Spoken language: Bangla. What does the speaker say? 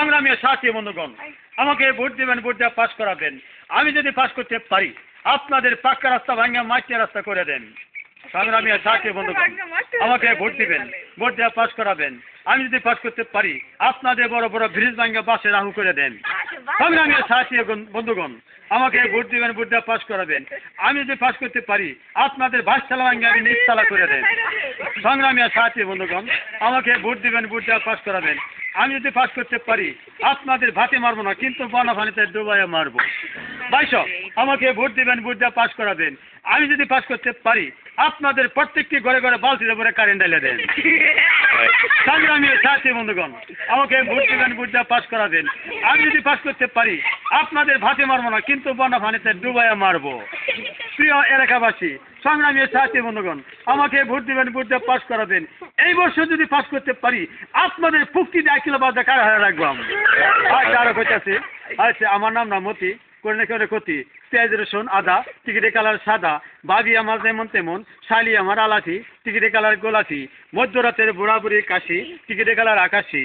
সংগ্রামী সাথী বন্ধুগণ, আমাকে ভোট দেবেন, ভোট দেওয়া পাশ করাবেন। আমি যদি পাশ করতে পারি, আপনাদের পাক্কা রাস্তা ভাঙা মাটির রাস্তা করে দেন। সংগ্রামী সাথী বন্ধুগণ, আমাকে ভোট দিবেন, ভোট দেওয়া পাশ করাবেন। আমি যদি পাশ করতে পারি, আপনাদের বড় বড় ব্রিজ ভাঙা বাসে রাহু করে দেন। সংগ্রামী সাথী বন্ধুগণ, আমাকে ভোট দিবেন, ভোট দেওয়া পাশ করাবেন। আমি যদি পাশ করতে পারি, আপনাদের বাসচালা ভাঙা আমি নিচতলা করে দেন। সংগ্রামী সাথী বন্ধুগণ, আমাকে ভোট দিবেন, ভোট দেওয়া পাশ করাবেন। আমি যদি পাশ করতে পারি, আপনাদের ভাতে মারবো না, কিন্তু বনা পানিতে ডুবাইয়া মারবো। বাইশ, আমাকে ভোট দিবেন, ভোট দেওয়া পাশ করাবেন। আমি যদি পাশ করতে পারি, আপনাদের প্রত্যেকটি ঘরে ঘরে বালতিতে ভরে কারেন্ট ঢেলে দেন। সংগ্রামী সাথী বন্ধুগণ, আমাকে ভোট দিবেন, ভোট দেওয়া পাশ করাবেন। আমি যদি পাশ করতে পারি, আপনাদের ভাতে মারবো না, কিন্তু বনা পানিতে ডুবাইয়া মারবো। প্রিয় এলাকাবাসী, সংগ্রামী সাথী বন্ধুগণ, আমাকে ভোট দিবেন, ভোট দেওয়া পাশ করাবেন। এই বছর যদি পাশ করতে পারি, আপনাদের পুক্তি 1 কিলো বাদে কার হারা রাখবো আমি। আচ্ছা, আরো কইতাছি। আচ্ছা, আমার নাম মতি, করে কেউ ক্ষতি। পেঁয়াজ রসুন আদা, টিকিটে কালার সাদা। ভাবি আমার যেমন তেমন, শালি আমার আলাঠি, টিকিটে কালার গোলাপি। মধ্যরাতের বুড়া বুড়ি কাশি, টিকিটে কালার আকাশি।